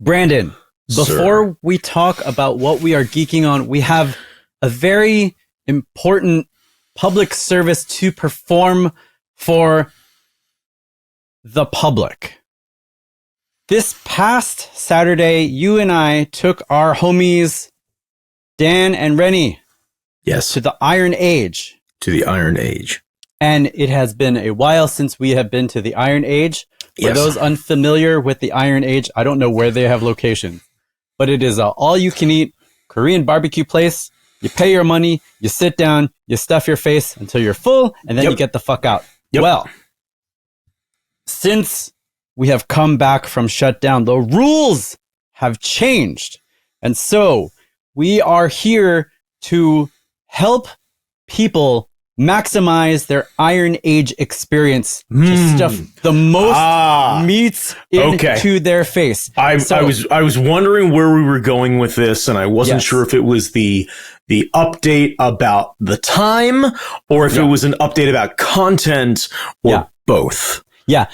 Brandon, before we talk about what we are geeking on, we have a very important public service to perform for the public. This past Saturday, you and I took our homies, Dan and Rennie, Yes, to the Iron Age. to the Iron Age. And it has been a while since we have been to the Iron Age. For Yes. those unfamiliar with the Iron Age, I don't know where they have locations, but it is a all-you-can-eat Korean barbecue place. You pay your money, you sit down, you stuff your face until you're full, and then you get the fuck out. Yep. Well, since we have come back from shutdown, the rules have changed. And so we are here to help people maximize their Iron Age experience to stuff the most meats into their face. I was wondering where we were going with this, and I wasn't sure if it was the update about the time or if it was an update about content or both. Yeah.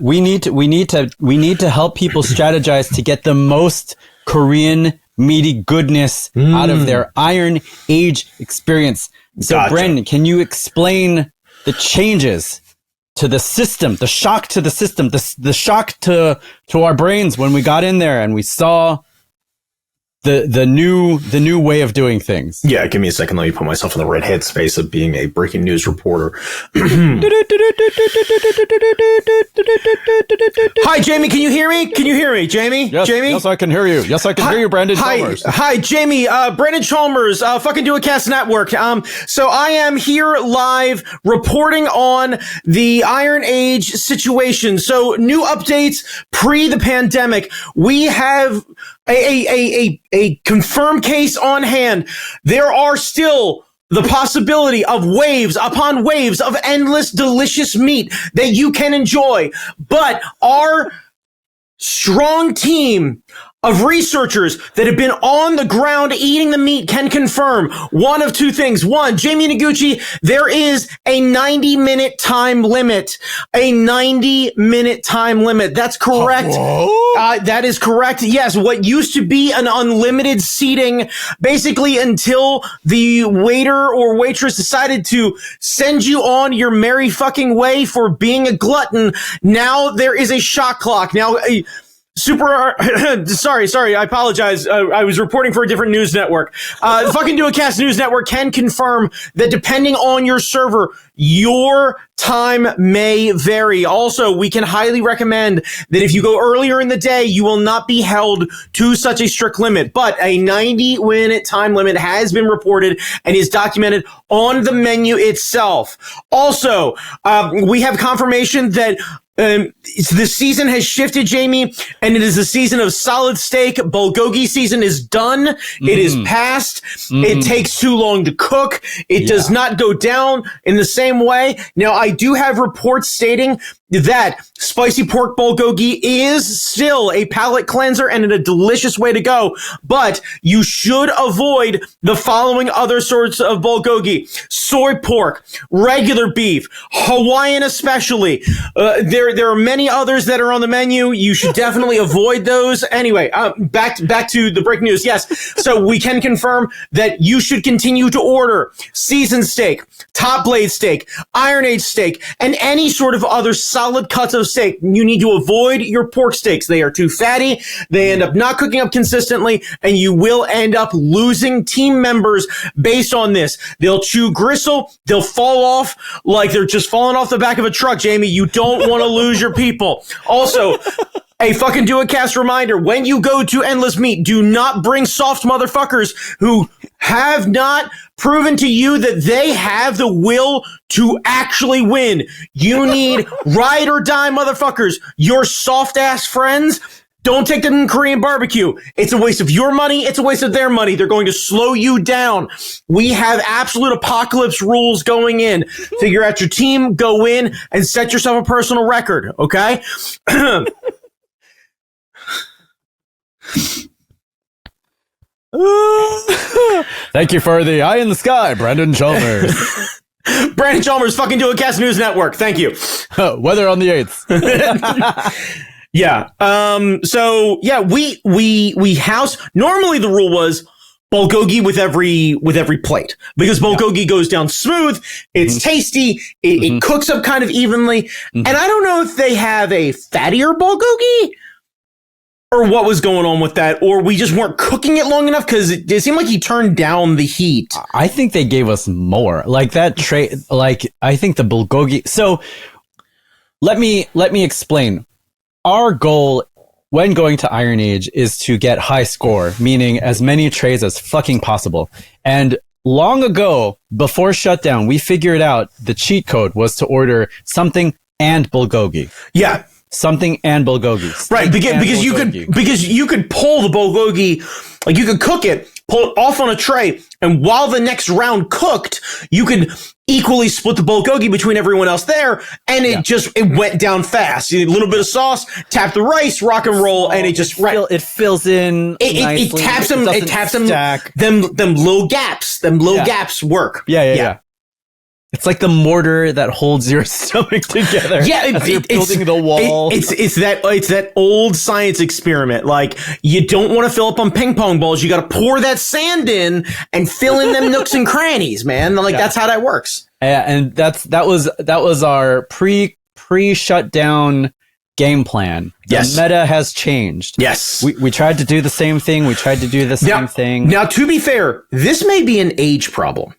We need to help people strategize to get the most Korean meaty goodness out of their Iron Age experience. So, Gotcha. Brandon, can you explain the changes to the system, the shock to the system, the shock to our brains when we got in there and we saw the new way of doing things? Yeah, give me a second. Let me put myself in the right headspace of being a breaking news reporter. Hi, Jamie. Can you hear me? Can you hear me, Jamie? Yes, Jamie? yes, I can hear you. Yes, I can hear you, Brandon Chalmers. Hi, Jamie. Brandon Chalmers, fucking Do a Cast Network. So I am here live reporting on the Iron Age situation. So new updates pre the pandemic. We have a confirmed case on hand. There are still the possibility of waves upon waves of endless delicious meat that you can enjoy. But our strong team of researchers that have been on the ground eating the meat can confirm one of two things. One, Jamie Noguchi, there is a 90-minute time limit. A 90-minute time limit. That's correct. That is correct. Yes, what used to be an unlimited seating, basically until the waiter or waitress decided to send you on your merry fucking way for being a glutton. Now there is a shot clock. Now, sorry, I apologize. I was reporting for a different news network. Fucking Do a Cast News Network can confirm that depending on your server, your time may vary. Also, we can highly recommend that if you go earlier in the day, you will not be held to such a strict limit. But a 90-minute time limit has been reported and is documented on the menu itself. Also, we have confirmation that the season has shifted, Jamie, and it is the season of solid steak. Bulgogi season is done. It is past. It takes too long to cook. It does not go down in the same way. Now, I do have reports stating that spicy pork bulgogi is still a palate cleanser and a delicious way to go, but you should avoid the following other sorts of bulgogi: soy pork, regular beef, Hawaiian especially. There are many others that are on the menu. You should definitely avoid those. Anyway, back to the breaking news. Yes, so we can confirm that you should continue to order seasoned steak, top blade steak, Iron Age steak, and any sort of other solid cuts of steak. You need to avoid your pork steaks. They are too fatty. They end up not cooking up consistently, and you will end up losing team members based on this. They'll chew gristle. They'll fall off like they're just falling off the back of a truck, Jamie. You don't want to lose your people. Also, a fucking Do a Cast reminder: when you go to Endless Meat, do not bring soft motherfuckers who have not proven to you that they have the will to actually win. You need ride or die motherfuckers. Your soft ass friends, don't take them in Korean barbecue. It's a waste of your money. It's a waste of their money. They're going to slow you down. We have absolute apocalypse rules going in. Figure out your team, go in, and set yourself a personal record, okay? Thank you for the eye in the sky, Brandon Chalmers. Brandon Chalmers, fucking Do a Cast News Network. Thank you. Weather on the 8th. Yeah. So yeah, we house. Normally the rule was bulgogi with every plate because bulgogi goes down smooth. It's tasty. It cooks up kind of evenly. And I don't know if they have a fattier bulgogi or what was going on with that, or we just weren't cooking it long enough because it seemed like he turned down the heat. I think they gave us more like that tray. Like I think the bulgogi. So let me explain. Our goal when going to Iron Age is to get high score, meaning as many trays as fucking possible. And long ago, before shutdown, we figured out the cheat code was to order something and bulgogi. Yeah. Something and bulgogi. Right, because you could pull the bulgogi, like you could cook it, pull it off on a tray, and while the next round cooked, you could equally split the bulgogi between everyone else there, and it went down fast. A little bit of sauce, tap the rice, rock and roll, and it just it fills in. It taps them. It taps them. Them little gaps. Them little gaps work. Yeah. It's like the mortar that holds your stomach together. Yeah, you're building the wall. It's that old science experiment. Like you don't want to fill up on ping pong balls. You got to pour that sand in and fill in them nooks and crannies, man. Like that's how that works. Yeah, and that was our pre shutdown game plan. The meta has changed. Yes, we tried to do the same thing. We tried to do the same thing. Now, to be fair, this may be an age problem.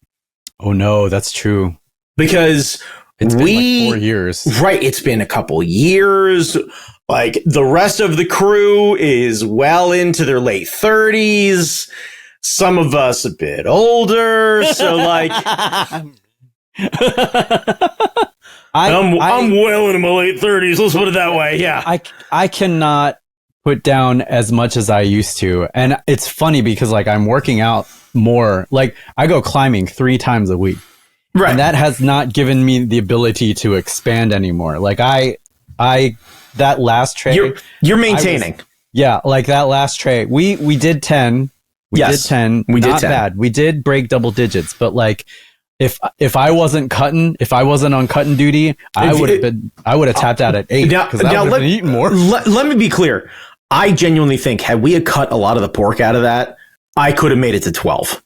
Oh no, that's true. Because it's been like 4 years. Right, it's been a couple years. Like the rest of the crew is well into their late 30s. Some of us a bit older. So like I'm well into my late 30s. Let's put it that way. Yeah. I cannot put down as much as I used to. And it's funny because like I'm working out more. Like I go climbing 3 times a week. Right. And that has not given me the ability to expand anymore. Like that last tray. You're maintaining. Like that last tray. We did 10. We did 10. We did 10. Not bad. We did break double digits, but like if I wasn't on cutting duty, I would have tapped out at 8 because I would have been eating more. Let me be clear. I genuinely think had we had cut a lot of the pork out of that, I could have made it to 12.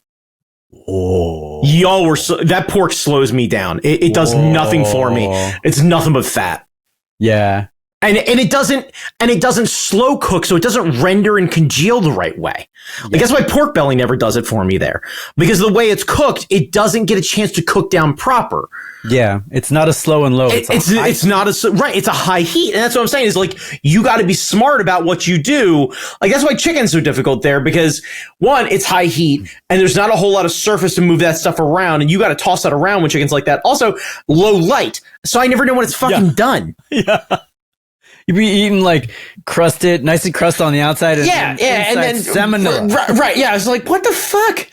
Oh, y'all were that pork slows me down. It does nothing for me. It's nothing but fat. Yeah. And it doesn't slow cook, so it doesn't render and congeal the right way. Like that's why pork belly never does it for me there. Because the way it's cooked, it doesn't get a chance to cook down proper. Yeah, it's not a slow and low. It's not right. It's a high heat, and that's what I'm saying. Is like you got to be smart about what you do. Like that's why chicken's so difficult there because one, it's high heat, and there's not a whole lot of surface to move that stuff around, and you got to toss that around when chicken's like that. Also, low light, so I never know when it's fucking done. Yeah. You'd be eating like crusted, nicely crusted on the outside. And and then seminal. Right. Yeah. I was like, what the fuck?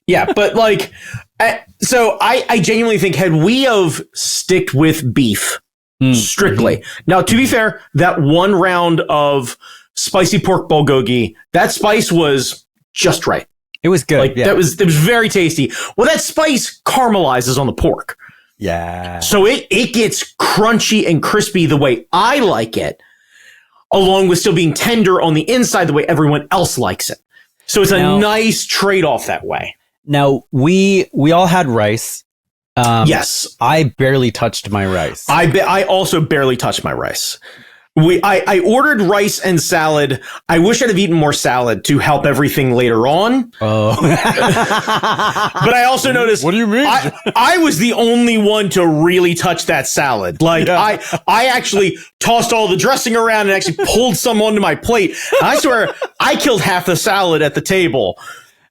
Yeah. But like, so I genuinely think had we have sticked with beef strictly. Now, to be fair, that one round of spicy pork bulgogi, that spice was just right. It was good. Like it was very tasty. Well, that spice caramelizes on the pork. Yeah. So it gets crunchy and crispy the way I like it, along with still being tender on the inside the way everyone else likes it. So it's a nice trade-off that way. Now, we all had rice. Yes. I barely touched my rice. I also barely touched my rice. I ordered rice and salad. I wish I'd have eaten more salad to help everything later on. Oh. But I also noticed. What do you mean? I was the only one to really touch that salad. Like I actually tossed all the dressing around and actually pulled some onto my plate. I swear I killed half the salad at the table.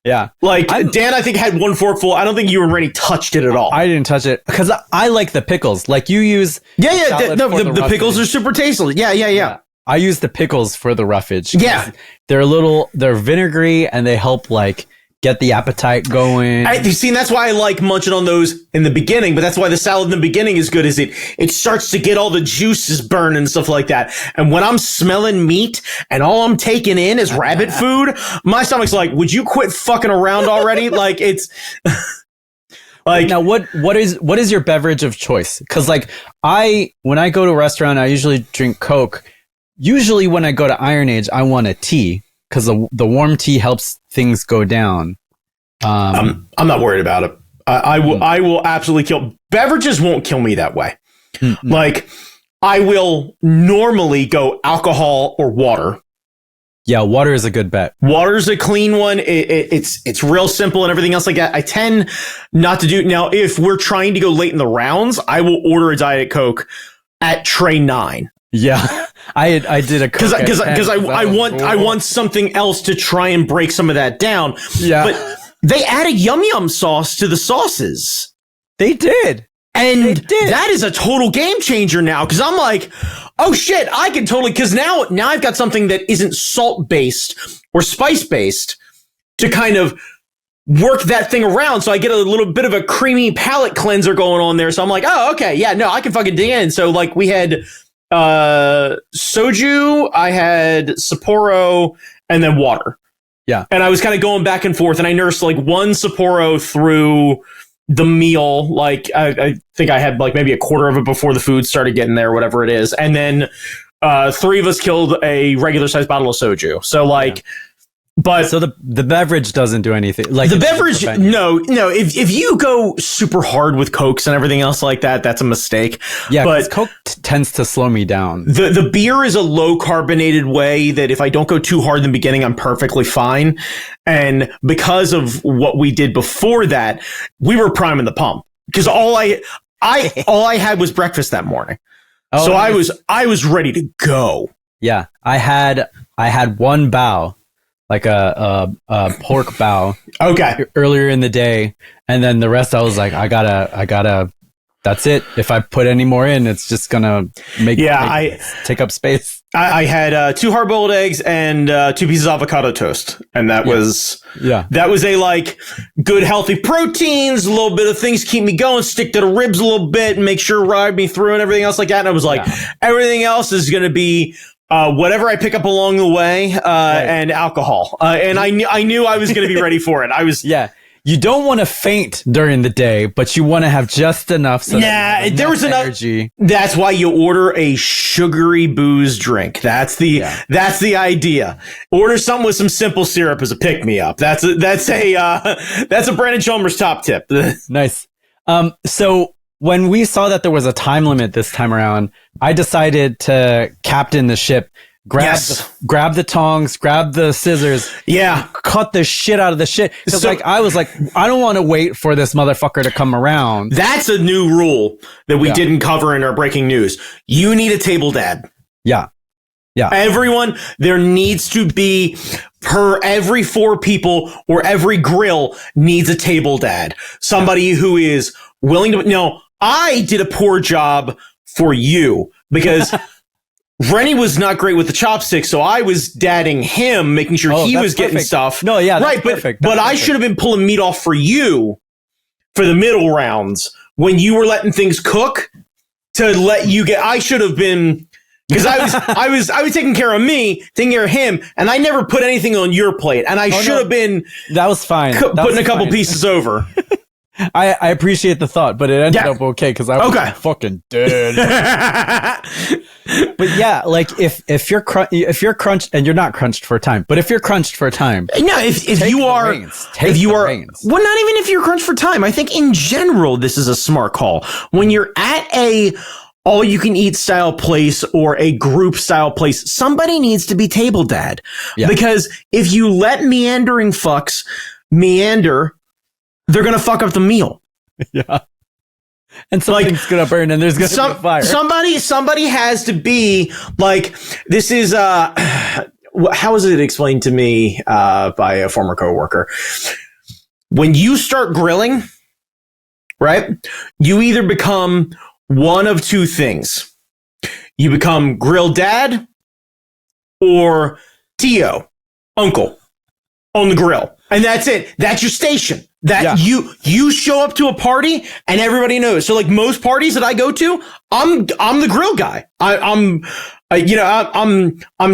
Yeah. Like Dan, I think had one forkful. I don't think you and Rennie touched it at all. I didn't touch it because I like the pickles. Like you use. The pickles are super tasty. Yeah. I use the pickles for the roughage. Yeah. They're vinegary and they help like get the appetite going. You see, that's why I like munching on those in the beginning, but that's why the salad in the beginning is good, is it starts to get all the juices burned and stuff like that. And when I'm smelling meat and all I'm taking in is rabbit food, my stomach's like, would you quit fucking around already? Like it's like, now what is your beverage of choice? Cause like when I go to a restaurant, I usually drink Coke. usually when I go to Iron Age, I want a tea because the warm tea helps things go down. I'm not worried about it. I will absolutely kill. Beverages won't kill me that way. Mm-hmm. Like, I will normally go alcohol or water. Yeah, water is a good bet. Water's a clean one. It's real simple and everything else like that. I tend not to do. Now, if we're trying to go late in the rounds, I will order a Diet Coke at tray 9. Yeah, I did a Coke because I want something else to try and break some of that down. Yeah, but they added yum yum sauce to the sauces. They did. And that is a total game changer now, because I'm like, oh shit, I can totally, because now I've got something that isn't salt based or spice based to kind of work that thing around. So I get a little bit of a creamy palate cleanser going on there. So I'm like, oh, okay, yeah, no, I can fucking dig in. So like we had soju, I had Sapporo, and then water. Yeah. And I was kind of going back and forth, and I nursed like one Sapporo through the meal. Like I think I had like maybe a quarter of it before the food started getting there, whatever it is. And then 3 of us killed a regular sized bottle of soju. So like, but so the beverage doesn't do anything. Like the beverage, no. If you go super hard with Cokes and everything else like that, that's a mistake. Yeah, but Coke tends to slow me down. The beer is a low carbonated way that if I don't go too hard in the beginning, I'm perfectly fine. And because of what we did before that, we were priming the pump, because all I had was breakfast that morning. Oh, so nice. I was ready to go. Yeah, I had one bow. Like a pork bow. Okay. Earlier in the day. And then the rest I was like, I gotta, that's it. If I put any more in, it's just gonna take up space. I had 2 hard-boiled eggs and 2 pieces of avocado toast. And that was a like good healthy proteins, a little bit of things keep me going, stick to the ribs a little bit and make sure ride me through and everything else like that. And I was like, everything else is gonna be whatever I pick up along the way, and alcohol. And I knew I was going to be ready for it. I was. Yeah. You don't want to faint during the day, but you want to have just enough. So there was enough energy. That's why you order a sugary booze drink. That's the idea. Order something with some simple syrup as a pick me up. That's a Brandon Chalmers top tip. Nice. So when we saw that there was a time limit this time around, I decided to captain the ship, grab the tongs, grab the scissors, cut the shit out of the shit. Because I was like, I don't want to wait for this motherfucker to come around. That's a new rule that we didn't cover in our breaking news. You need a table dad. Yeah. Yeah. Everyone, there needs to be, per every 4 people or every grill needs a table dad. Somebody who is willing to. No, I did a poor job for you because Rennie was not great with the chopsticks, so I was dadding him, making sure he was getting stuff. No, yeah, that's right, perfect. But I should have been pulling meat off for you for the middle rounds when you were letting things cook to let you get. I should have been, because I was taking care of me, taking care of him, and I never put anything on your plate, and I should have been. That was fine. Putting a couple pieces over. I appreciate the thought, but it ended up okay because I was fucking dead. But yeah, like if you're crunched, and you're not crunched for time, but if you're crunched for time, no, if you are, well, not even if you're crunched for time. I think in general this is a smart call when you're at a all you can eat style place or a group style place. Somebody needs to be table dad, because if you let meandering fucks meander, they're going to fuck up the meal. Yeah. And something's going to burn and there's going to be fire. Somebody has to be like, this is, how was it explained to me by a former coworker? When you start grilling, right, you either become one of 2 things. You become grill dad or Tio, uncle on the grill. And that's it. That's your station. That you show up to a party and everybody knows. So like most parties that I go to, I'm the grill guy. I'm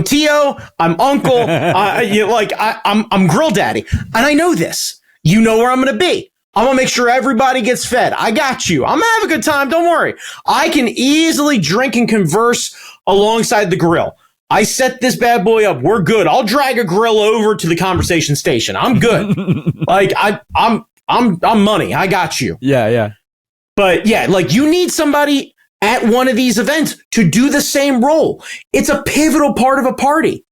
Tio, I'm uncle, I'm grill daddy. And I know this. You know where I'm going to be. I'm going to make sure everybody gets fed. I got you. I'm going to have a good time. Don't worry. I can easily drink and converse alongside the grill. I set this bad boy up. We're good. I'll drag a grill over to the conversation station. I'm good. Like I'm money. I got you. Yeah. But yeah, like you need somebody at one of these events to do the same role. It's a pivotal part of a party.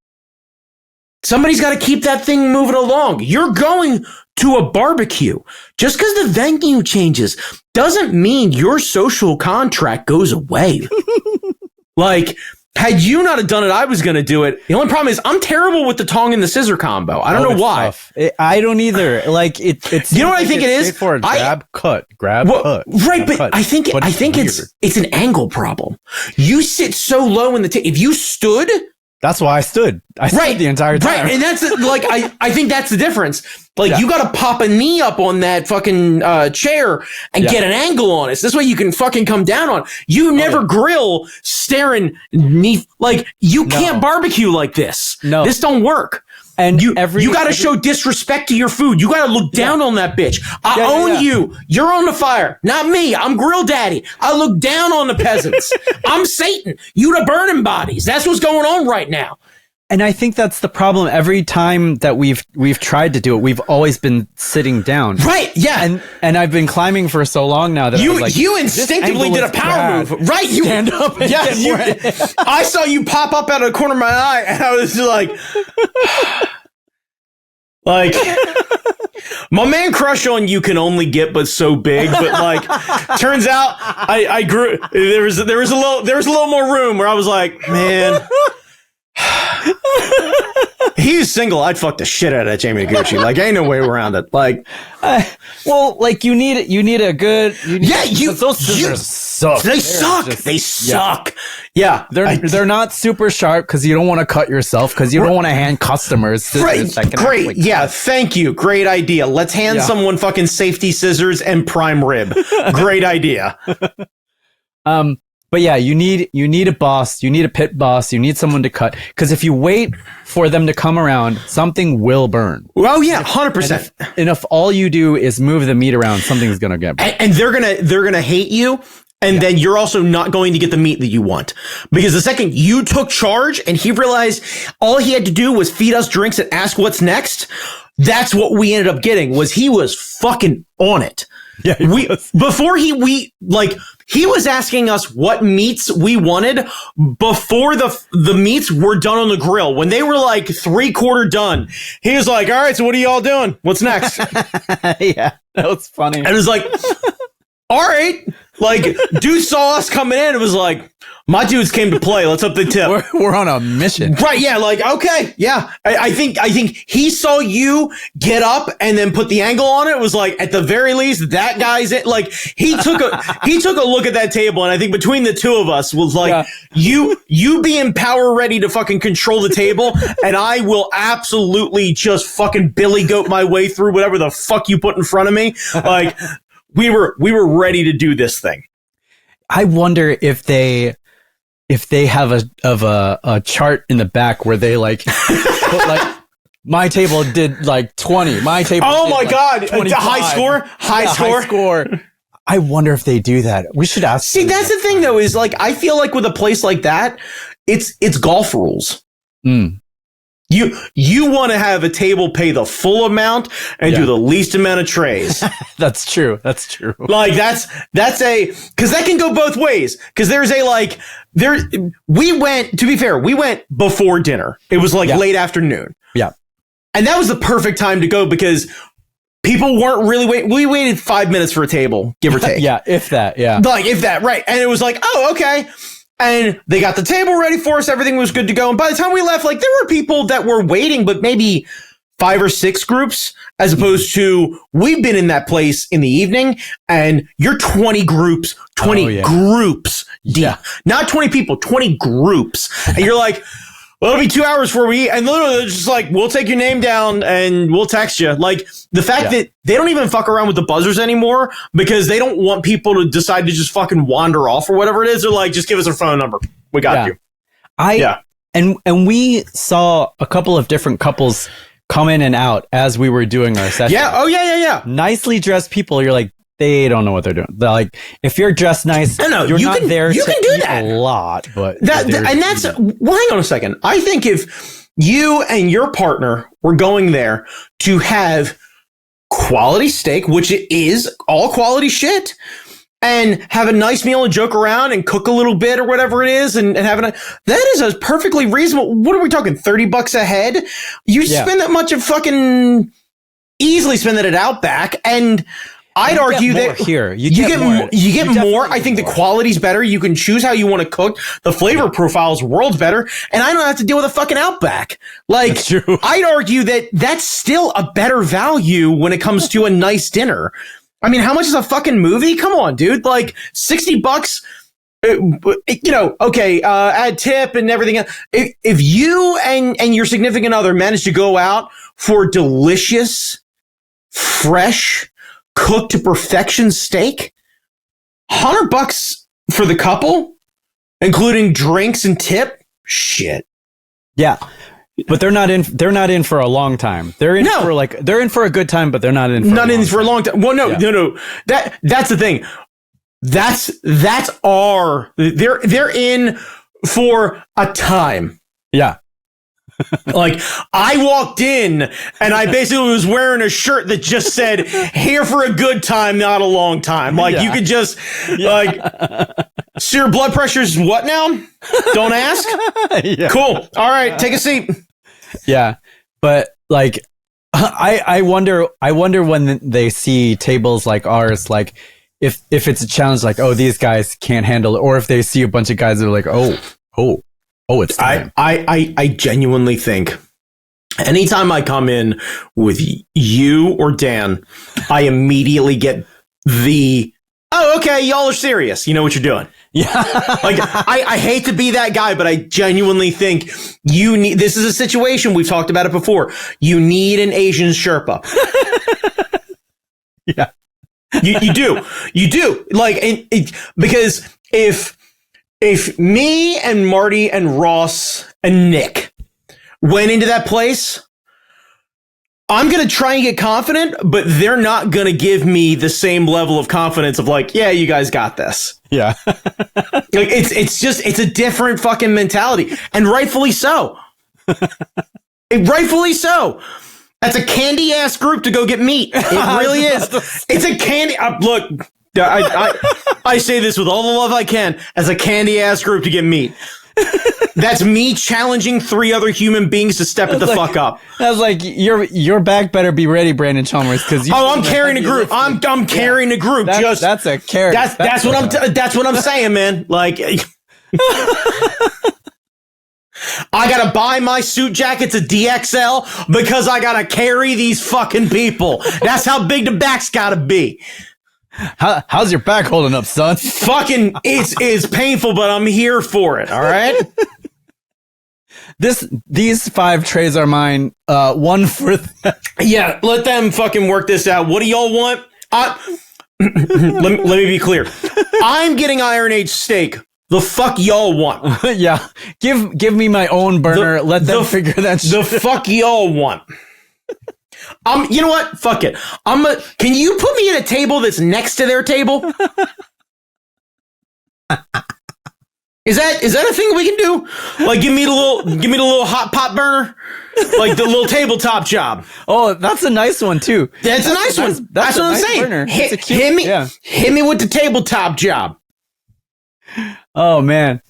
Somebody's got to keep that thing moving along. You're going to a barbecue. Just because the venue changes doesn't mean your social contract goes away. Like, had you not have done it, I was going to do it. The only problem is I'm terrible with the tong and the scissor combo. I don't know why. I don't either. Like it's you know what I think it is? Grab, cut. Right, but cut. I think it's an angle problem. You sit so low in the if you stood. That's why I stood. I stood the entire time. Right, and that's like I think that's the difference. Like you got to pop a knee up on that fucking chair and get an angle on it. So this way you can fucking come down on. You never grill staring knee. Like you can't barbecue like this. No, this don't work. And you got to show disrespect to your food. You got to look down on that bitch. I own you. You're on the fire, not me. I'm grill daddy. I look down on the peasants. I'm Satan. You the burning bodies. That's what's going on right now. And I think that's the problem. Every time that we've tried to do it, we've always been sitting down. Right. Yeah. And I've been climbing for so long now that you instinctively did a power move. Right. You stand up. And I saw you pop up out of the corner of my eye, and I was just like, my man crush on you can only get but so big. But like, turns out I grew. There was a little more room where I was like, man. He's single. I'd fuck the shit out of that Jamie Noguchi. Like, ain't no way around it. Like, well, like you need a good. Those scissors suck. They suck. They suck. Yeah, they're not super sharp because you don't want to cut yourself because you don't want to hand customers scissors. Great. Yeah, thank you. Great idea. Let's hand someone fucking safety scissors and prime rib. Great idea. But yeah, you need a boss, you need a pit boss, you need someone to cut. Because if you wait for them to come around, something will burn. Oh yeah, 100%. And if all you do is move the meat around, something's gonna get burned. And they're gonna hate you. And then you're also not going to get the meat that you want. Because the second you took charge and he realized all he had to do was feed us drinks and ask what's next, that's what we ended up getting. He was fucking on it. Yeah, he was asking us what meats we wanted before the meats were done on the grill. When they were like 3/4 done, he was like, all right, so what are y'all doing? What's next? Yeah, that was funny. And it was like, all right. Like, dude saw us coming in. It was like, my dudes came to play. Let's up the tip. We're on a mission. Right. Yeah. Like, okay. Yeah. I think he saw you get up and then put the angle on it. It was like, at the very least, that guy's it. Like, he took a look at that table. And I think between the two of us was like, you being power ready to fucking control the table. And I will absolutely just fucking Billy Goat my way through whatever the fuck you put in front of me. Like, we were ready to do this thing. I wonder if they have a chart in the back where they like put like my table did like 20. My table. Oh my god! High score. I wonder if they do that. We should ask. See, that's the thing though. Is like I feel like with a place like that, it's golf rules. You want to have a table pay the full amount and do the least amount of trays. That's true. Like that's because that can go both ways. Because we went before dinner. It was like late afternoon. Yeah. And that was the perfect time to go because people weren't really waiting. We waited 5 minutes for a table, give or take. Yeah. If that. Yeah. Like if that. Right. And it was like, oh, okay. And they got the table ready for us. Everything was good to go. And by the time we left, like there were people that were waiting, but maybe 5 or 6 groups, as opposed to we've been in that place in the evening and you're 20 groups deep. Yeah. Not 20 people, 20 groups. And you're like, well, it'll be 2 hours before we eat. And literally they're just like, we'll take your name down and we'll text you. Like the fact that they don't even fuck around with the buzzers anymore because they don't want people to decide to just fucking wander off or whatever it is. They're like, just give us a phone number. We got you. And we saw a couple of different couples come in and out as we were doing our session. Yeah. Oh, yeah. Nicely dressed people. You're like, they don't know what they're doing. They're like, if you're dressed nice, you're not there to eat a lot. But that's well, hang on a second. I think if you and your partner were going there to have quality steak, which it is all quality shit, and have a nice meal and joke around and cook a little bit or whatever it is and have that is a perfectly reasonable. What are we talking? $30 a head? You spend that much of fucking easily spend that at Outback, and I'd argue that here you get more. I think the quality's better. You can choose how you want to cook. The flavor profile is worlds better, and I don't have to deal with a fucking Outback. Like, I'd argue that that's still a better value when it comes to a nice dinner. I mean, how much is a fucking movie? Come on, dude. Like $60, okay, add tip and everything else. If you and your significant other manage to go out for delicious, fresh, cooked to perfection steak, $100 for the couple, including drinks and tip, shit. Yeah. But they're not in for a long time. They're in for a good time, but they're not in for a long time. Well, no. That's the thing. They're in for a time. Yeah. Like, I walked in and I basically was wearing a shirt that just said, here for a good time, not a long time. Like, you could just so your blood pressure's what now? Don't ask. Cool. All right. Take a seat. Yeah. But like, I wonder when they see tables like ours, like if it's a challenge, like, oh, these guys can't handle it. Or if they see a bunch of guys that are like, oh, it's time. I genuinely think anytime I come in with you or Dan, I immediately get okay, y'all are serious. You know what you're doing. Yeah. Like, I hate to be that guy, but I genuinely think this is a situation, we've talked about it before. You need an Asian Sherpa. Yeah. You do. Like, because if me and Marty and Ross and Nick went into that place, I'm going to try and get confident, but they're not going to give me the same level of confidence of like, yeah, you guys got this. Yeah. Like, it's a different fucking mentality, and rightfully so. Rightfully so. That's a candy ass group to go get meat. It really is. It's a candy. Look, I say this with all the love I can, as a candy ass group to get meat. That's me challenging 3 other human beings to step it the fuck up. I was like, your back better be ready, Brandon Chalmers, because I'm carrying a group. I'm carrying a group. That's a character. That's what I'm saying, man. Like, I gotta buy my suit jackets a DXL because I gotta carry these fucking people. That's how big the back's gotta be. How's your back holding up, son? Fucking, it's painful, but I'm here for it. All right. These 5 trays are mine. One for yeah. Let them fucking work this out. What do y'all want? Let me be clear. I'm getting Iron Age steak. The fuck y'all want? Yeah. Give me my own burner. Let them figure that shit. The fuck y'all want? You know what? Fuck it. Can you put me at a table that's next to their table? Is that a thing we can do? Like, give me the little hot pot burner, like the little tabletop job. Oh, that's a nice one too. That's a nice one. That's what I'm saying. Burner. Hit me with the tabletop job. Oh man.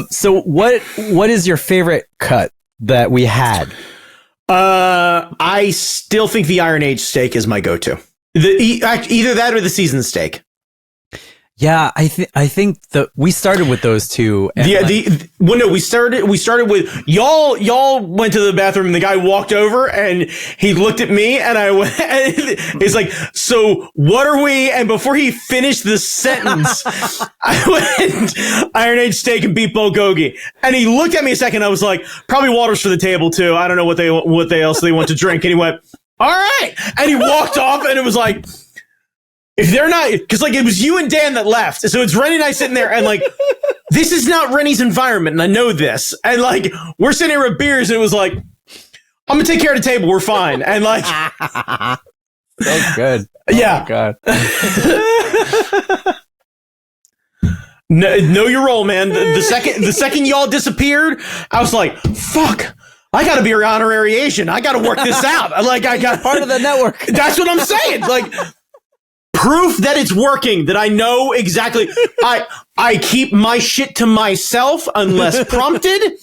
So what is your favorite cut that we had? I still think the Iron Age steak is my go-to. Either that or the seasoned steak. Yeah, I think that we started with those two. We started with y'all went to the bathroom and the guy walked over and he looked at me and I went, he's like, so what are we? And before he finished the sentence, I went Iron Age steak and beef bulgogi. And he looked at me a second. I was like, probably water's for the table too. I don't know what else they want to drink. And he went, all right. And he walked off and it was like, if they're not, because like it was you and Dan that left, so it's Rennie and I sitting there, and like this is not Rennie's environment, and I know this, and like we're sitting here with beers, and it was like, I'm gonna take care of the table, we're fine, and like So good. Yeah. Oh my God. Know your role, man. The second y'all disappeared, I was like, fuck. I gotta be your honorary Asian. I gotta work this out. Like, I got part of the network. That's what I'm saying. Like, proof that it's working, that I know exactly. I keep my shit to myself unless prompted.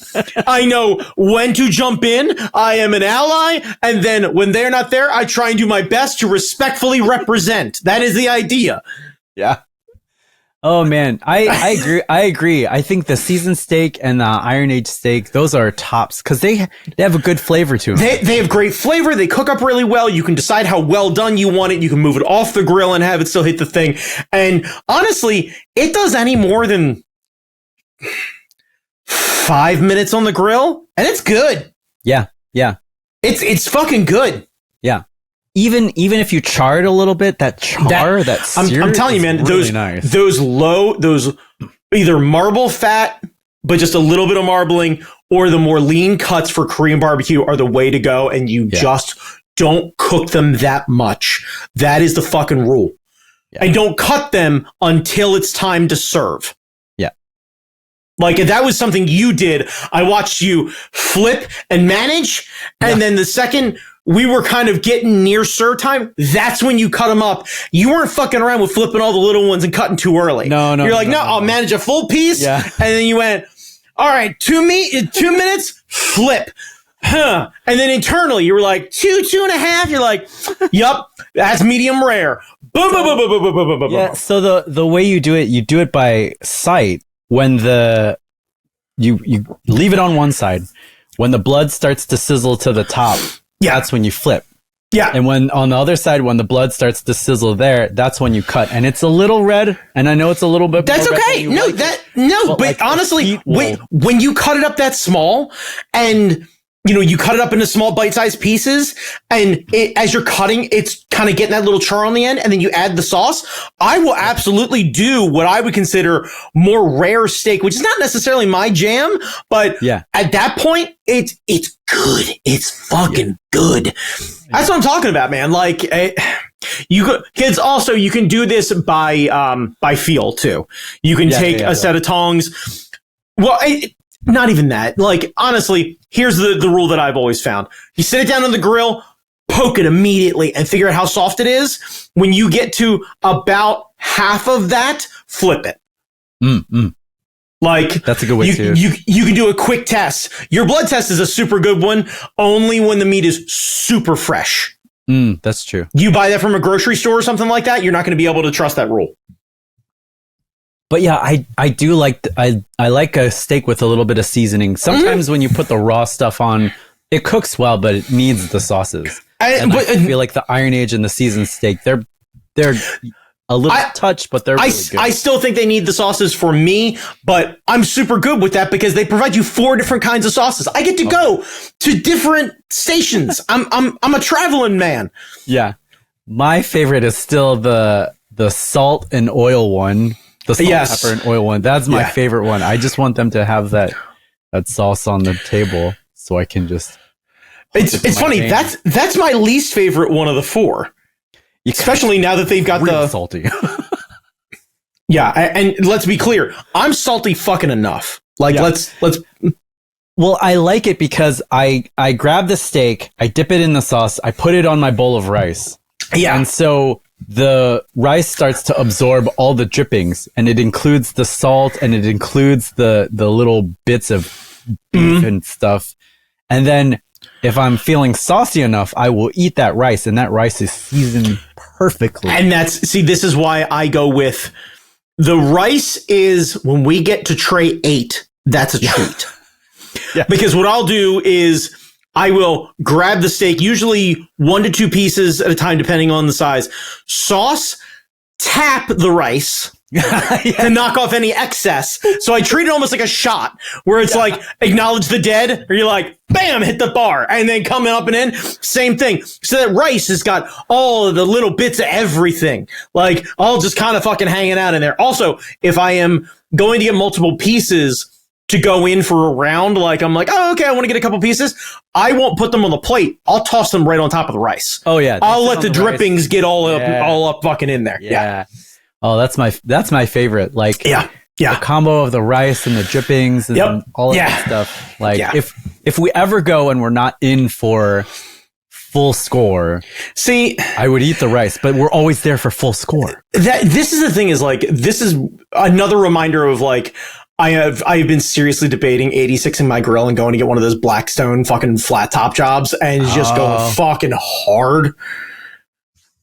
I know when to jump in. I am an ally. And then when they're not there, I try and do my best to respectfully represent. That is the idea. Yeah. Oh man, I agree. I agree. I think the seasoned steak and the Iron Age steak, those are tops because they have a good flavor to them. They have great flavor. They cook up really well. You can decide how well done you want it. You can move it off the grill and have it still hit the thing. And honestly, it does any more than 5 minutes on the grill, and it's good. Yeah, yeah. It's fucking good. Yeah. Even if you char it a little bit, that sear, I'm telling you, man, really those either marble fat, but just a little bit of marbling, or the more lean cuts for Korean barbecue are the way to go. And you just don't cook them that much. That is the fucking rule. Yeah. And don't cut them until it's time to serve. Yeah. Like, if that was something you did, I watched you flip and manage. And then the second we were kind of getting near serve time, that's when you cut them up. You weren't fucking around with flipping all the little ones and cutting too early. No. You're like, no, I'll manage a full piece. Yeah. And then you went, all right, 2 minutes, flip. Huh. And then internally, you were like, 2.5. You're like, yup, that's medium rare. Boom, boom, boom, boom, boom, boom, boom, boom. Yeah. So the way you do it by sight. When you leave it on one side, when the blood starts to sizzle to the top, that's when you flip. Yeah. And when on the other side, when the blood starts to sizzle there, that's when you cut. And it's a little red. And I know it's a little bit. That's okay. But like, honestly, when you cut it up that small and you cut it up into small bite-sized pieces, and as you're cutting, it's kind of getting that little char on the end, and then you add the sauce. I will absolutely do what I would consider more rare steak, which is not necessarily my jam, but at that point, it's good. It's fucking good. That's what I'm talking about, man. Like, kids, also, you can do this by feel too. You can take a set of tongs. Well, not even that. Like, honestly, here's the rule that I've always found. You sit it down on the grill, poke it immediately, and figure out how soft it is. When you get to about half of that, flip it. Like, that's a good way too. You can do a quick test. Your blood test is a super good one, only when the meat is super fresh. That's true. You buy that from a grocery store or something like that, you're not going to be able to trust that rule. But yeah, I do like I like a steak with a little bit of seasoning. Sometimes when you put the raw stuff on, it cooks well, but it needs the sauces. I feel like the Iron Age and the seasoned steak, they're a little touch, but they're really good. I still think they need the sauces for me, but I'm super good with that because they provide you 4 different kinds of sauces. I get to go to different stations. I'm a traveling man. Yeah, my favorite is still the salt and oil one. The salt, pepper, and oil one. That's my favorite one. I just want them to have that sauce on the table so I can just. It's funny. Hand. That's my least favorite one of the 4. Especially now that they've got really salty. Yeah, and let's be clear. I'm salty fucking enough. Like let's. Well, I like it because I grab the steak, I dip it in the sauce, I put it on my bowl of rice. Yeah, and so the rice starts to absorb all the drippings, and it includes the salt, and it includes the little bits of beef and stuff. And then if I'm feeling saucy enough, I will eat that rice, and that rice is seasoned perfectly. And this is why I go with the rice is when we get to tray 8, that's a treat. Because what I'll do is I will grab the steak, usually 1 to 2 pieces at a time, depending on the size. Sauce, tap the rice to knock off any excess. So I treat it almost like a shot, where it's like, acknowledge the dead, or you're like, bam, hit the bar, and then coming up and in, same thing. So that rice has got all of the little bits of everything, like all just kind of fucking hanging out in there. Also, if I am going to get multiple pieces, to go in for a round. Like, I'm like, oh, okay, I want to get a couple pieces. I won't put them on the plate. I'll toss them right on top of the rice. Oh yeah. I'll let the drippings get all up fucking in there. Yeah. Oh, that's my favorite. Like, yeah. The combo of the rice and the drippings and all of that stuff. Like, if we ever go and we're not in for full score, see, I would eat the rice, but we're always there for full score. This is the thing is like, this is another reminder of like, I have been seriously debating 86ing my grill and going to get one of those Blackstone fucking flat top jobs and just going fucking hard.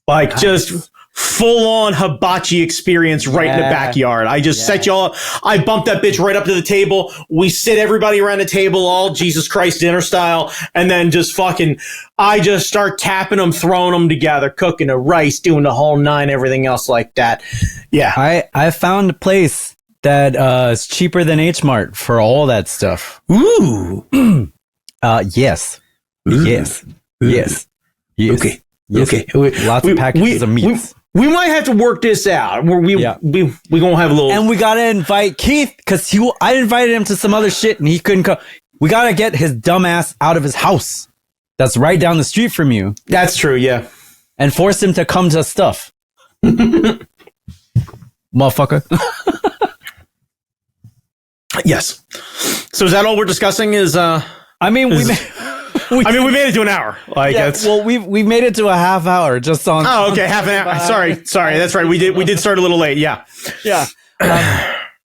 Like, just full on hibachi experience right in the backyard. I just set y'all up. I bumped that bitch right up to the table. We sit everybody around the table, all Jesus Christ dinner style. And then just fucking, I just start tapping them, throwing them together, cooking the rice, doing the whole nine, everything else like that. Yeah. I found a place that is cheaper than H Mart for all that stuff. Ooh. Yes. Ooh. Yes. Ooh. Yes. Yes. Okay. Yes. Okay. Lots of packages of meats. We might have to work this out. We gonna have a little, and we gotta invite Keith because I invited him to some other shit and he couldn't come. We gotta get his dumb ass out of his house. That's right down the street from you. That's true. Yeah, and force him to come to stuff, motherfucker. Yes. So is that all we're discussing? Is I mean, we made it to an hour. Like, well, we made it to a half hour just on. Oh, okay, half an hour. Sorry. That's right. We did start a little late. Yeah.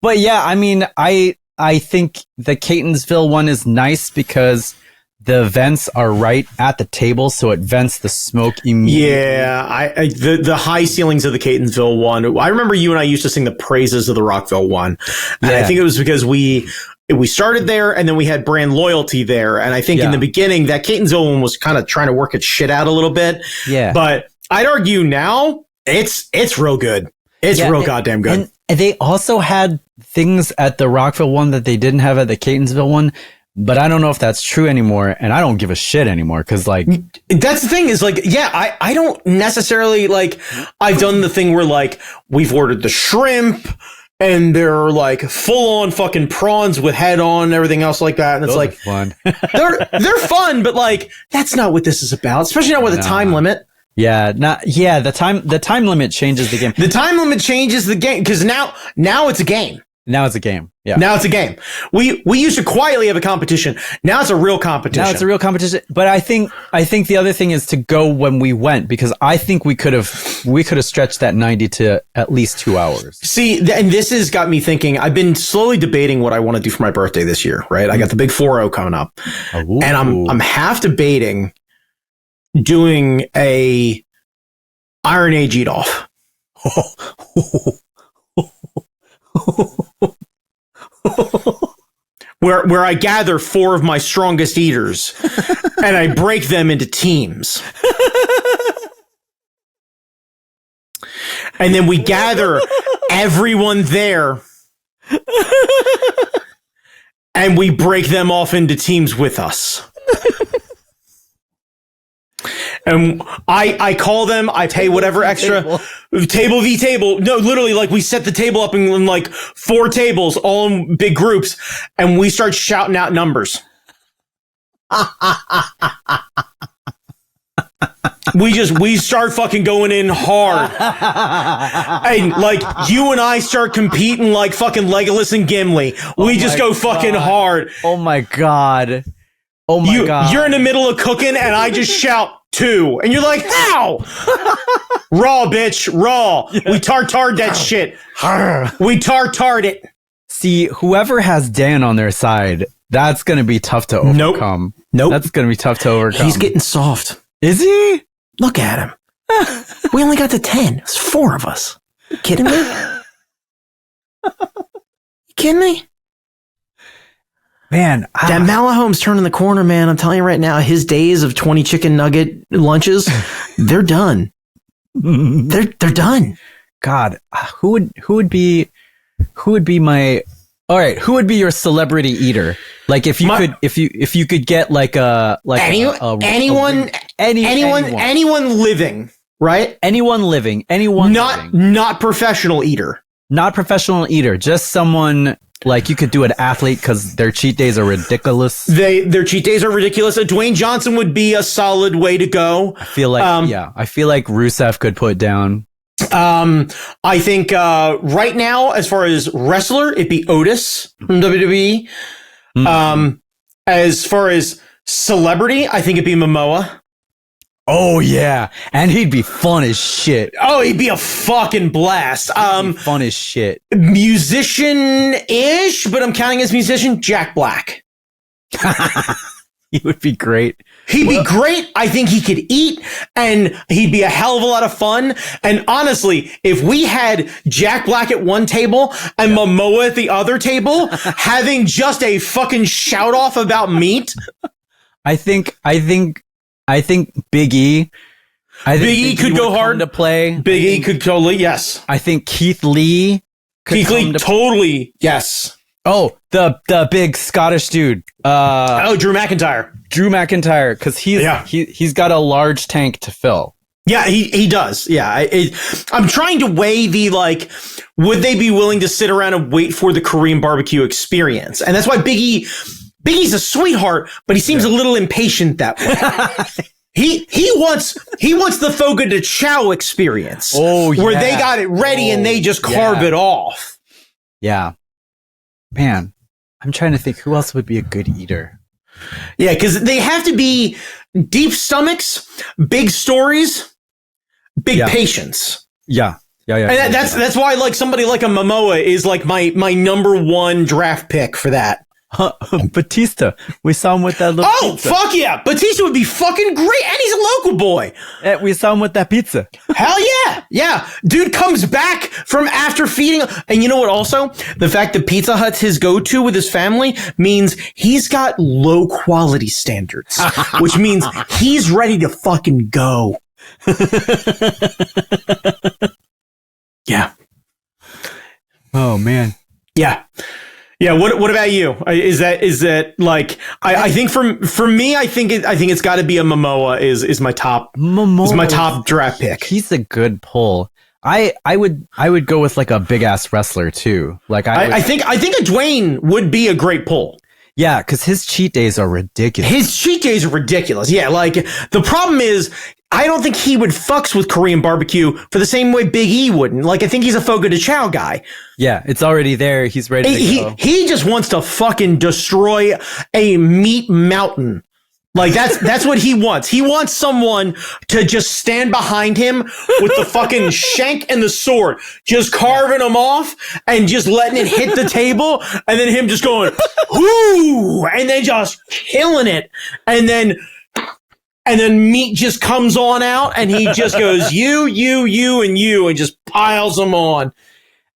But yeah, I mean, I think the Catonsville one is nice because the vents are right at the table, so it vents the smoke immediately. Yeah, the high ceilings of the Catonsville one. I remember you and I used to sing the praises of the Rockville one, and I think it was because we started there and then we had brand loyalty there, and I think in the beginning that Catonsville one was kind of trying to work its shit out a little bit. Yeah, but I'd argue now it's real good. It's real goddamn good. And they also had things at the Rockville one that they didn't have at the Catonsville one. But I don't know if that's true anymore, and I don't give a shit anymore because, like, that's the thing is, like, yeah, I don't necessarily, like, I've done the thing where, like, we've ordered the shrimp, and they're, like, full-on fucking prawns with head on and everything else like that, and it's like, fun. they're fun, but, like, that's not what this is about, especially not with a time limit. Yeah, the time limit changes the game. The time limit changes the game, because now it's a game. Now it's a game. Yeah. Now it's a game. We used to quietly have a competition. Now it's a real competition. Now it's a real competition. But I think the other thing is to go when we went, because I think we could have stretched that 90 to at least 2 hours. See, and this has got me thinking. I've been slowly debating what I want to do for my birthday this year. Right, I got the big 4-0 coming up, and I'm half debating doing a Iron Age eat off. where I gather 4 of my strongest eaters and I break them into teams. And then we gather everyone there and we break them off into teams with us. And I call them, I pay whatever extra table v table. No, literally, like, we set the table up in like 4 tables, all in big groups, and we start shouting out numbers. We start fucking going in hard. And like, you and I start competing like fucking Legolas and Gimli. We just go fucking hard. Oh my God. Oh my God. You're in the middle of cooking and I just shout 2. And you're like, how? Raw, bitch. Raw. We tartared that shit. We tartared it. See, whoever has Dan on their side, that's going to be tough to overcome. Nope. That's going to be tough to overcome. He's getting soft. Is he? Look at him. We only got to 10. It's 4 of us. You kidding me? You kidding me? Man, that Malahome's turning the corner, man. I'm telling you right now, his days of 20 chicken nugget lunches, they're done. They're done. God, who would be my, all right, who would be your celebrity eater? Like, if you could get like anyone living, right? Anyone living, not professional eater. Not professional eater, just someone Like you could do an athlete because their cheat days are ridiculous. Their cheat days are ridiculous. Dwayne Johnson would be a solid way to go. I feel like I feel like Rusev could put down. I think right now, as far as wrestler, it'd be Otis from WWE. As far as celebrity, I think it'd be Momoa. Oh yeah, and he'd be fun as shit. Oh, he'd be a fucking blast. Fun as shit. Musician-ish, but I'm counting as musician, Jack Black. He would be great. He'd be great. I think he could eat, and he'd be a hell of a lot of fun. And honestly, if we had Jack Black at one table and Momoa at the other table, having just a fucking shout off about meat, I think Big E. Big E could go hard to play. Big E could totally, yes. I think Keith Lee. Totally, yes. Oh, the big Scottish dude. Drew McIntyre. Drew McIntyre, because he's got a large tank to fill. Yeah, he does. Yeah, I'm trying to weigh the, like, would they be willing to sit around and wait for the Korean barbecue experience? And that's why Big E's a sweetheart, but he seems a little impatient that way. He wants the Fogo de Chao experience. Oh, yeah. Where they got it ready and they just carve it off. Yeah. Man, I'm trying to think who else would be a good eater. Yeah, because they have to be deep stomachs, big stories, big patience. Yeah. And that's why, like, somebody like a Momoa is like my number one draft pick for that. Batista. We saw him with that little pizza. Fuck yeah. Batista would be fucking great. And he's a local boy. We saw him with that pizza. Hell yeah. Yeah. Dude comes back from after feeding. And you know what also? The fact that Pizza Hut's his go-to with his family means he's got low quality standards, which means he's ready to fucking go. Yeah. Oh, man. Yeah. Yeah, what about you? Is that like I think for me I think it's got to be a Momoa is my top draft pick. He's a good pull. I would go with like a big ass wrestler too. Like I think a Dwayne would be a great pull. Yeah, because his cheat days are ridiculous. Yeah, like the problem is I don't think he would fucks with Korean barbecue for the same way Big E wouldn't. Like, I think he's a Fogo de Chao guy. Yeah, it's already there. He's ready to go. He just wants to fucking destroy a meat mountain. Like, that's what he wants. He wants someone to just stand behind him with the fucking shank and the sword, just carving him off and just letting it hit the table, and then him just going, whoo, and then just killing it. And then meat just comes on out, and he just goes, you, and just piles them on.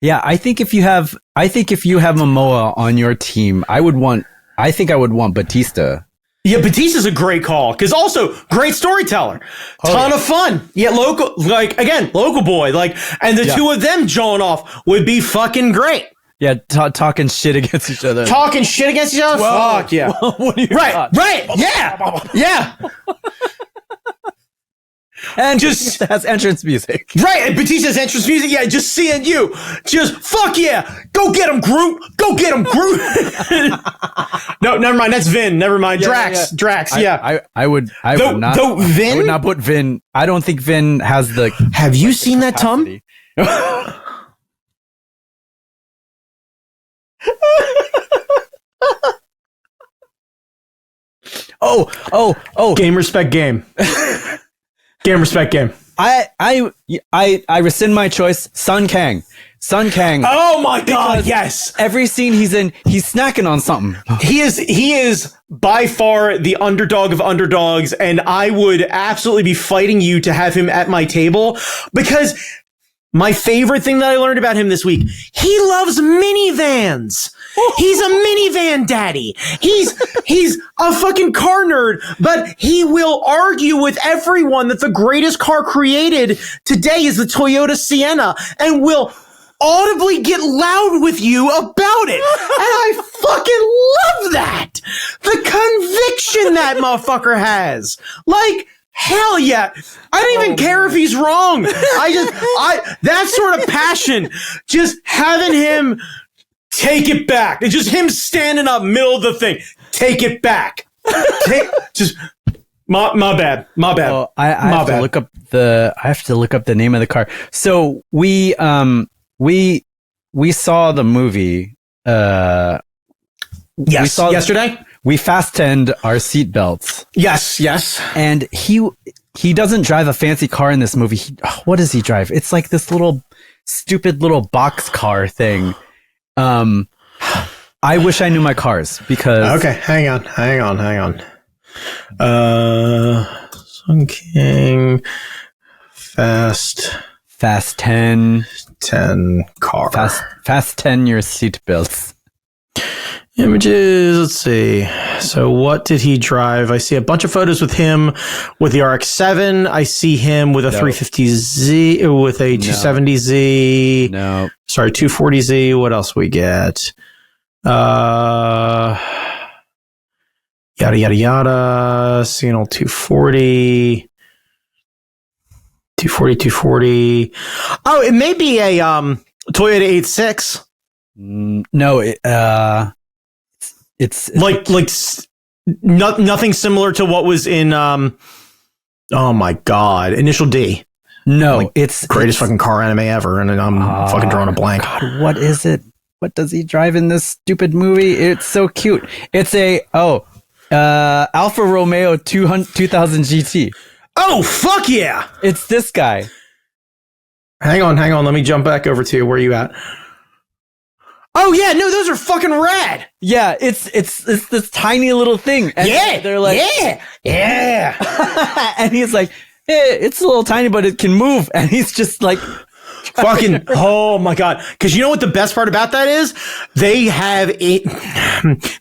Yeah, I think if you have Momoa on your team, I would want Batista. Yeah, Batista's a great call, because also great storyteller, ton of fun. Yeah, local boy, like, and the two of them jawing off would be fucking great. Yeah, talking shit against each other. Fuck yeah. What are your thoughts? Right. Yeah. And just has entrance music. Right, and Batista's entrance music. Yeah, just seeing you. Just, fuck yeah. Go get him, Groot. No, never mind. That's Vin. Never mind. Drax. I would not put Vin. I don't think Vin has the... Have you seen that, Tom? Oh. Game, respect, game. Game, respect, game. I rescind my choice. Sun Kang. Oh my God, yes. Every scene he's in, he's snacking on something. He is by far the underdog of underdogs, and I would absolutely be fighting you to have him at my table, because my favorite thing that I learned about him this week, he loves minivans. He's a minivan daddy. He's a fucking car nerd, but he will argue with everyone that the greatest car created today is the Toyota Sienna, and will audibly get loud with you about it. And I fucking love that. The conviction that motherfucker has. Like, hell yeah. I don't even care if he's wrong. That sort of passion, just having him take it back. It's just him standing up, middle of the thing. Take it back. My bad. Oh, I have to look up the name of the car. So we saw the movie. Yes, yesterday. We fastened our seatbelts. Yes. And he doesn't drive a fancy car in this movie. What does he drive? It's like this little stupid little box car thing. I wish I knew my cars because. Okay, hang on. Sun King Fast 10 car. Fast 10 your seatbelts. Images, let's see. So what did he drive? I see a bunch of photos with him with the RX-7. I see him with a 350Z, with a 270Z. No. Sorry, 240Z. What else we get? Yada, yada, yada. Seeing old 240. 240. Oh, it may be a Toyota 86. No, it's nothing similar to what was in oh my god, Initial D. No, it's greatest fucking car anime ever, and I'm fucking drawing a blank. God, what is it? What does he drive in this stupid movie? It's so cute. It's a Alfa Romeo 2000 GT. Oh fuck yeah! It's this guy. Hang on. Let me jump back over to you. Where are you at? Oh yeah, no, those are fucking rad. Yeah, it's this tiny little thing. And they're like, yeah. And he's like, hey, it's a little tiny, but it can move. And he's just like, fucking, oh my god. Because you know what the best part about that is? They have it.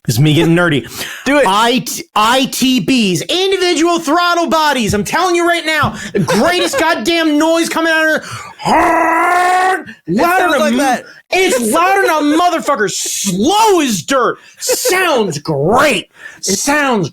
This is me getting nerdy. Do it. ITBs, individual throttle bodies. I'm telling you right now, the greatest goddamn noise coming out of her. Louder than that. It's louder than a motherfucker. Slow as dirt. Sounds great. That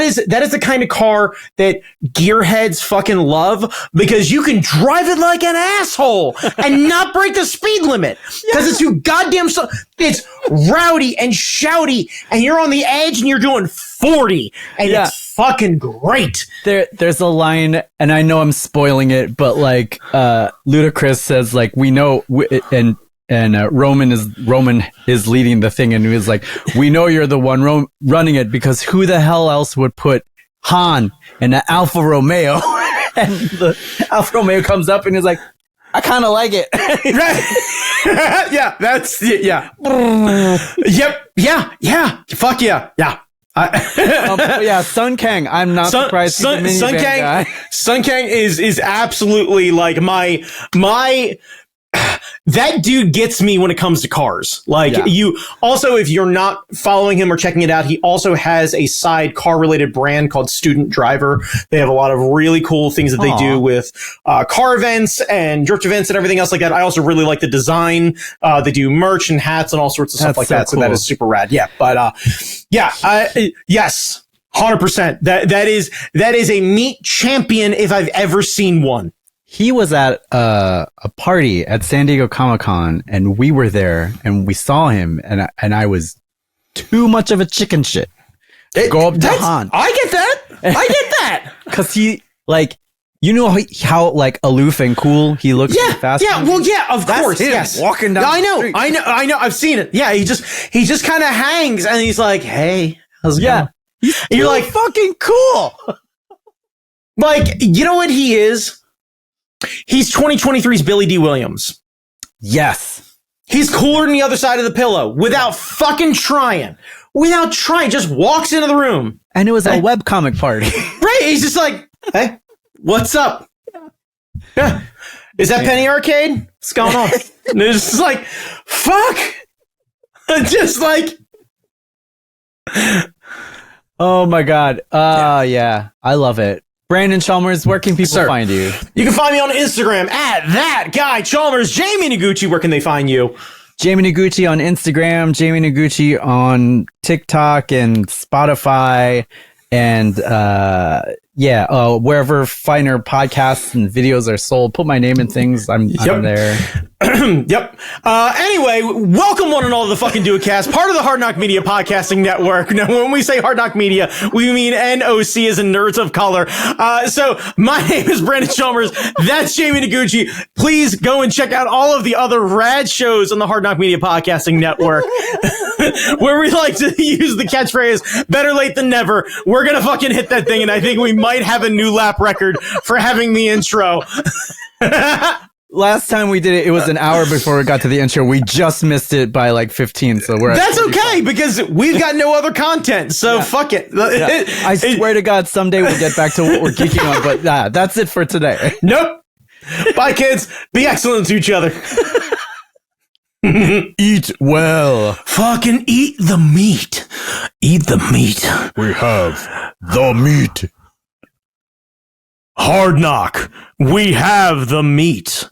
is the kind of car that gearheads fucking love, because you can drive it like an asshole and not break the speed limit because it's too goddamn slow. It's rowdy and shouty, and you're on the edge and you're doing 40, and it's fucking great. There's a line, and I know I'm spoiling it, but like Ludacris says, like, we know, and Roman is leading the thing, and he was like, we know you're the one running it, because who the hell else would put Han in an Alfa Romeo? And the Alfa Romeo comes up and is like, I kind of like it. Right. Yeah, that's it. Yeah. Yep. Yeah. Fuck yeah. Yeah. Sun Kang. I'm not surprised. Sun Kang. Sun Kang is absolutely like my. That dude gets me when it comes to cars. You also, if you're not following him or checking it out, he also has a side car related brand called Student Driver. They have a lot of really cool things that they do with car events and drift events and everything else like that. I also really like the design. They do merch and hats and all sorts of stuff like that. Cool. So that is super rad. Yeah. But yes, 100%. That is a meat champion if I've ever seen one. He was at a party at San Diego Comic-Con, and we were there, and we saw him, and I was too much of a chicken shit. Go up to Han. I get that. Because he, like, you know how like aloof and cool he looks. Fast. Yeah. Well, yeah. Of course. Yes. Walking down. I know. I've seen it. Yeah. He just kind of hangs, and he's like, "Hey, how's it going?" And you're like, fucking cool. Like, you know what he is? He's 2023's Billy D. Williams. Yes. He's cooler than the other side of the pillow without fucking trying. Just walks into the room. And it was a webcomic party. Right. He's just like, hey, what's up? Yeah. Is that Penny Arcade? What's going on? And it's just like, fuck. Just like. Oh my God. Yeah. I love it. Brandon Chalmers, where can people find you? You can find me on Instagram at that guy Chalmers. Jamie Noguchi, where can they find you? Jamie Noguchi on Instagram, Jamie Noguchi on TikTok and Spotify, and wherever finer podcasts and videos are sold, put my name in things. I'm there. Yep. Anyway, welcome one and all to the fucking Do It Cast, part of the Hard Knock Media Podcasting Network. Now, when we say Hard Knock Media, we mean NOC as in Nerds of Color. So my name is Brandon Chalmers. That's Jamie Noguchi. Please go and check out all of the other rad shows on the Hard Knock Media Podcasting Network, where we like to use the catchphrase, better late than never. We're going to fucking hit that thing, and I think we might have a new lap record for having the intro. Last time we did it, it was an hour before we got to the intro. We just missed it by like 15, so that's okay because we've got no other content. So fuck it. Yeah. I swear to God, someday we'll get back to what we're geeking on. But that's it for today. Nope. Bye, kids. Be excellent to each other. Eat well. Fucking eat the meat. Eat the meat. We have the meat. Hard Knock. We have the meat.